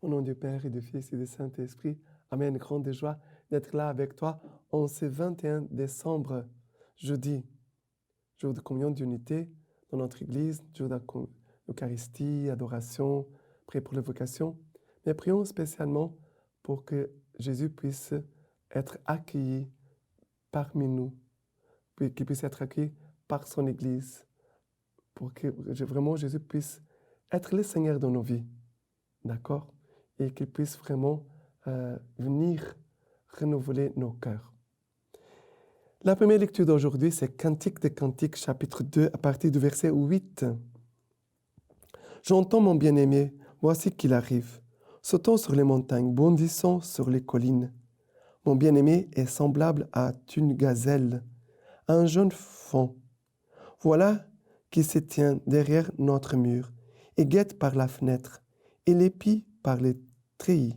Au nom du Père et du Fils et du Saint-Esprit, Amen. Grande joie d'être là avec toi en ce 21 décembre, jeudi, jour de communion d'unité dans notre Église, jour d'Eucharistie, adoration, prière pour l'évocation. Mais prions spécialement pour que Jésus puisse être accueilli parmi nous, qu'il puisse être accueilli par son Église, pour que vraiment Jésus puisse être le Seigneur de nos vies, d'accord? Et qu'il puisse vraiment venir renouveler nos cœurs. La première lecture d'aujourd'hui, c'est Cantique des Cantiques, chapitre 2, à partir du verset 8. J'entends mon bien-aimé, voici qu'il arrive. Sautons sur les montagnes, bondissons sur les collines. Mon bien-aimé est semblable à une gazelle, à un jeune faon. Voilà qui se tient derrière notre mur et guette par la fenêtre et l'épie par les treillis.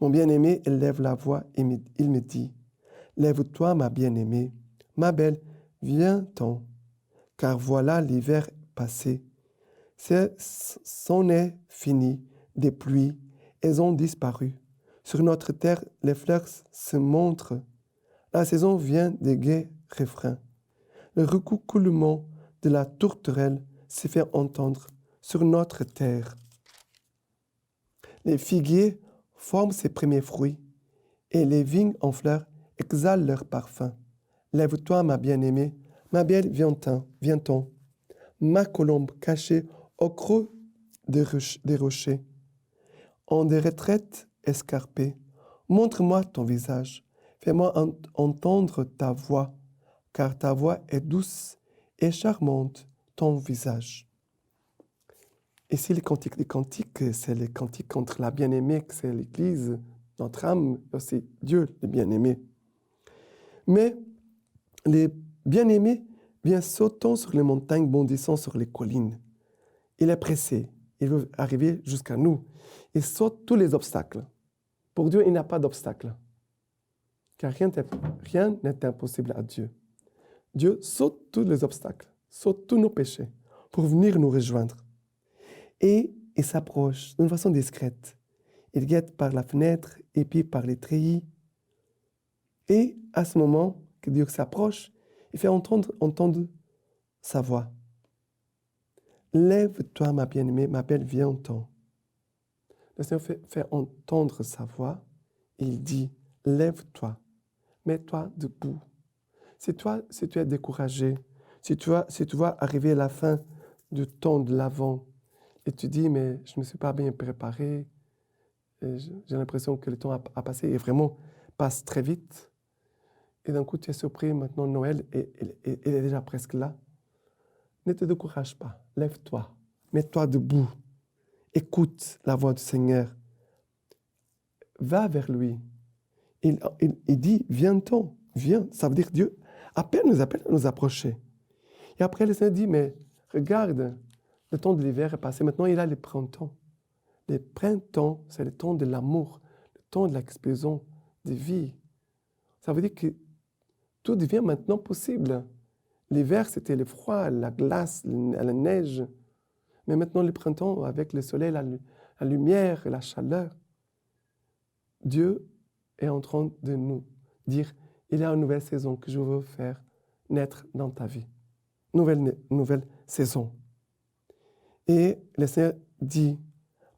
Mon bien-aimé élève la voix et il me dit, « Lève-toi, ma bien-aimée, ma belle, viens-t'en, car voilà l'hiver passé. C'en est fini, des pluies, elles ont disparu. Sur notre terre, les fleurs se montrent. La saison vient des gais refrains. Le recoucoulement de la tourterelle se fait entendre sur notre terre. Les figuiers forment ses premiers fruits, et les vignes en fleurs exhalent leur parfum. Lève-toi, ma bien-aimée, ma belle, viens-t'en. Ma colombe cachée au creux des rochers, en des retraites escarpées, montre-moi ton visage, fais-moi entendre ta voix, car ta voix est douce et charmante, ton visage. Ici, les cantiques des cantiques, c'est les cantiques contre la bien-aimée, c'est l'Église, notre âme, aussi Dieu, le bien-aimé. Mais les bien-aimés viennent sautant sur les montagnes, bondissant sur les collines. Il est pressé, il veut arriver jusqu'à nous. Il saute tous les obstacles. Pour Dieu, il n'y a pas d'obstacle. Car rien n'est impossible à Dieu. Dieu saute tous les obstacles, saute tous nos péchés pour venir nous rejoindre. Et il s'approche d'une façon discrète. Il guette par la fenêtre et puis par les treillis. Et à ce moment que Dieu s'approche, il fait entendre sa voix. Lève-toi, ma bien-aimée, ma belle, viens-t'en. Le Seigneur fait entendre sa voix et il dit, lève-toi, mets-toi debout. Si tu es découragé, si tu vois arriver à la fin du temps de l'Avent et tu dis, mais je ne me suis pas bien préparé, j'ai l'impression que le temps a passé et vraiment passe très vite. Et d'un coup, tu es surpris, maintenant Noël est déjà presque là. Ne te décourage pas, lève-toi, mets-toi debout. Écoute la voix du Seigneur. Va vers lui. Il dit, viens-t'en, viens. Ça veut dire Dieu appelle à nous approcher. Et après, le Seigneur dit, mais regarde, le temps de l'hiver est passé. Maintenant, il a le printemps. Le printemps, c'est le temps de l'amour, le temps de l'explosion de vie. Ça veut dire que tout devient maintenant possible. L'hiver, c'était le froid, la glace, la neige. Mais maintenant, le printemps, avec le soleil, la lumière, la chaleur, Dieu est en train de nous dire, il y a une nouvelle saison que je veux faire naître dans ta vie. Nouvelle saison. Et le Seigneur dit,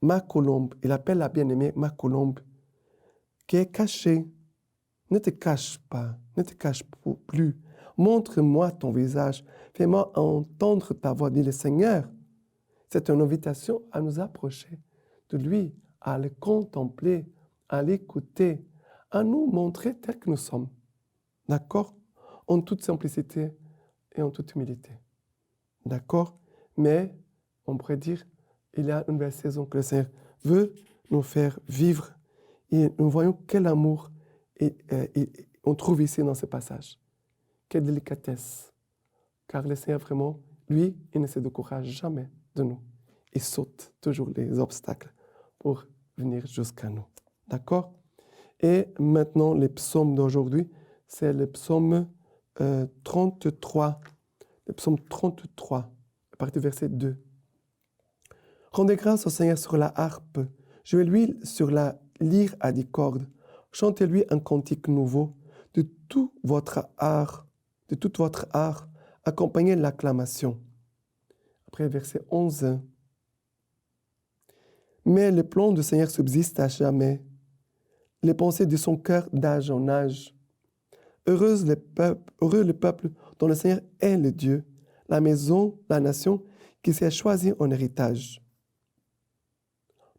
ma colombe, il appelle la bien-aimée ma colombe, qui est cachée. Ne te cache pas, ne te cache plus. Montre-moi ton visage, fais-moi entendre ta voix, dit le Seigneur. C'est une invitation à nous approcher de lui, à le contempler, à l'écouter, à nous montrer tel que nous sommes. D'accord? En toute simplicité et en toute humilité. D'accord? Mais on pourrait dire, il y a une nouvelle saison que le Seigneur veut nous faire vivre. Et nous voyons quel amour on trouve ici dans ce passage. Quelle délicatesse. Car le Seigneur vraiment, lui, il ne se décourage jamais de nous. Il saute toujours les obstacles pour venir jusqu'à nous. D'accord? Et maintenant, les psaumes d'aujourd'hui, c'est le psaume 33. Le psaume 33, à partir du verset 2. Rendez grâce au Seigneur sur la harpe, Jouez-lui sur la lyre à 10 cordes. Chantez-lui un cantique nouveau. De toute votre art, accompagnez l'acclamation. Après, verset 11. Mais le plan du Seigneur subsiste à jamais. Les pensées de son cœur d'âge en âge. Heureux le peuple dont le Seigneur est le Dieu, la maison, la nation qui s'est choisie en héritage.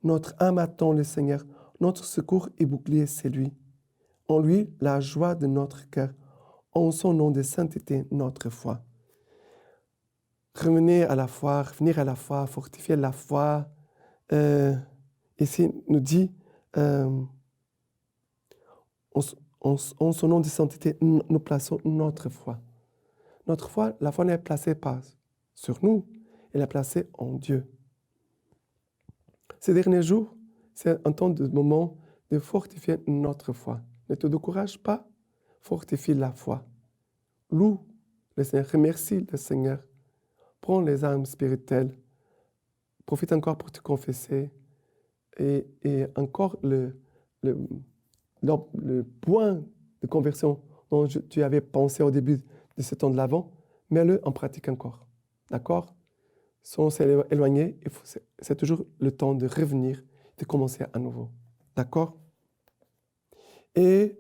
Notre âme attend le Seigneur, notre secours et bouclier, c'est lui. En lui, la joie de notre cœur, en son nom de sainteté, notre foi. Revenir à la foi, fortifier la foi. Ici, nous dit, en son nom de sainteté, nous plaçons notre foi. Notre foi, la foi n'est placée pas sur nous, elle est placée en Dieu. Ces derniers jours, c'est un temps de moment de fortifier notre foi. Ne te décourage pas, fortifie la foi. Loue le Seigneur, remercie le Seigneur. Prends les armes spirituelles. Profite encore pour te confesser. Et encore le point de conversion dont tu avais pensé au début de ce temps de l'Avent, mets-le en pratique encore. D'accord? Sans s'éloigner, c'est toujours le temps de revenir, de commencer à nouveau. D'accord? Et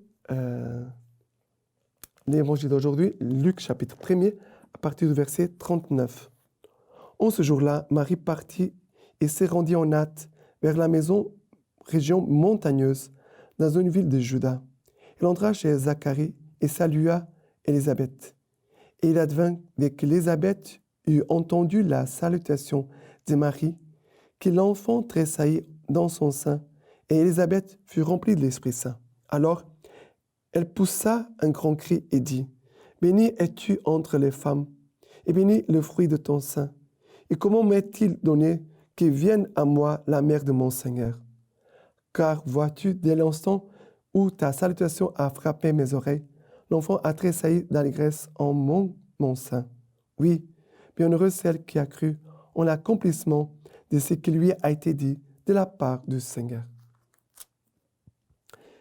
l'évangile d'aujourd'hui, Luc chapitre 1er, à partir du verset 39. En ce jour-là, Marie partit et s'est rendue en hâte vers la maison, région montagneuse, dans une ville de Juda. Elle entra chez Zacharie et salua Élisabeth. Et il advint, dès qu'Élisabeth eut entendu la salutation de Marie, que l'enfant tressaillit dans son sein, et Élisabeth fut remplie de l'Esprit Saint. Alors, elle poussa un grand cri et dit, « Bénie es-tu entre les femmes, et béni le fruit de ton sein. Et comment m'est-il donné que vienne à moi la mère de mon Seigneur? Car vois-tu, dès l'instant où ta salutation a frappé mes oreilles, l'enfant a tressailli d'allégresse en mon sein. Oui, bienheureuse celle qui a cru en l'accomplissement de ce qui lui a été dit de la part du Seigneur. »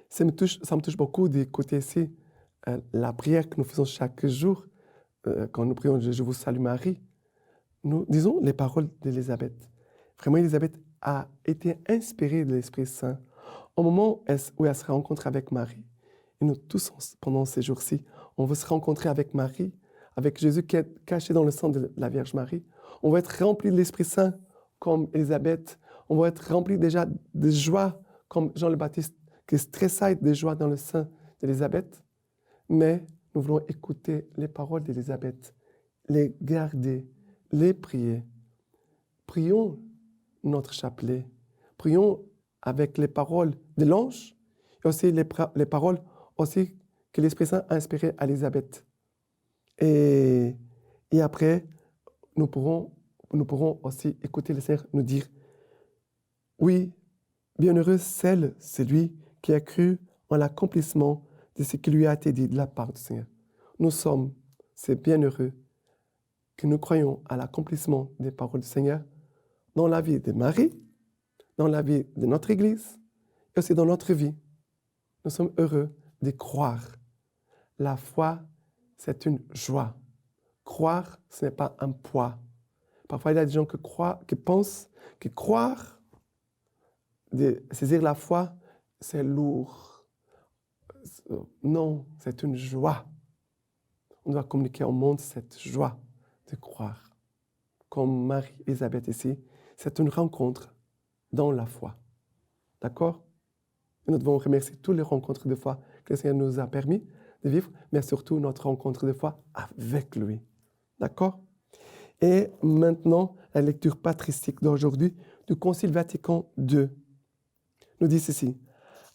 Ça me touche beaucoup d'écouter ici la prière que nous faisons chaque jour quand nous prions « Je vous salue Marie ». Nous disons les paroles d'Élisabeth. Vraiment, Élisabeth a été inspirée de l'Esprit Saint au moment où elle se rencontre avec Marie. Et nous tous, pendant ces jours-ci, on veut se rencontrer avec Marie, avec Jésus qui est caché dans le sang de la Vierge Marie. On va être rempli de l'Esprit Saint comme Élisabeth. On va être rempli déjà de joie comme Jean le Baptiste qui tressaille de joie dans le sein d'Élisabeth. Mais nous voulons écouter les paroles d'Élisabeth, les garder, les prier. Prions notre chapelet. Prions avec les paroles de l'ange et aussi les paroles aussi que l'Esprit Saint a inspirées à Élisabeth. Et après, nous pourrons aussi écouter le Seigneur nous dire, oui, bienheureuse celui qui a cru en l'accomplissement de ce qui lui a été dit de la part du Seigneur. Nous sommes ces bienheureux que nous croyons à l'accomplissement des paroles du Seigneur dans la vie de Marie, dans la vie de notre Église et aussi dans notre vie. Nous sommes heureux de croire. La foi, c'est une joie. Croire, ce n'est pas un poids. Parfois, il y a des gens qui pensent que croire, de saisir la foi, c'est lourd. Non, c'est une joie. On doit communiquer au monde cette joie de croire. Comme Marie-Élisabeth ici, c'est une rencontre dans la foi. D'accord? Et nous devons remercier toutes les rencontres de foi que le Seigneur nous a permis de vivre, mais surtout notre rencontre de foi avec lui. D'accord? Et maintenant, la lecture patristique d'aujourd'hui du Concile Vatican II nous dit ceci.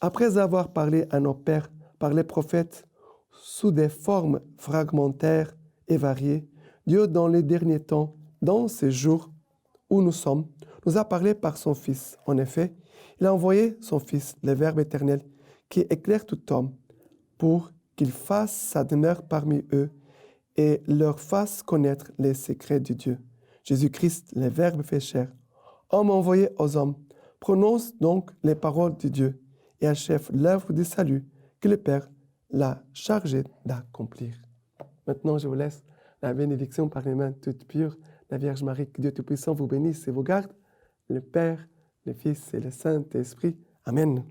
Après avoir parlé à nos pères par les prophètes sous des formes fragmentaires et variées, Dieu, dans les derniers temps, dans ces jours où nous sommes, nous a parlé par son Fils. En effet, il a envoyé son Fils, le Verbe éternel, qui éclaire tout homme, pour qu'il fasse sa demeure parmi eux et leur fasse connaître les secrets de Dieu. Jésus-Christ, le Verbe fait chair, homme envoyé aux hommes, Prononce donc les paroles de Dieu et achève l'œuvre du salut que le Père l'a chargé d'accomplir. Maintenant, je vous laisse la bénédiction par les mains toutes pures. La Vierge Marie, que Dieu Tout-Puissant vous bénisse et vous garde. Le Père, le Fils et le Saint-Esprit. Amen.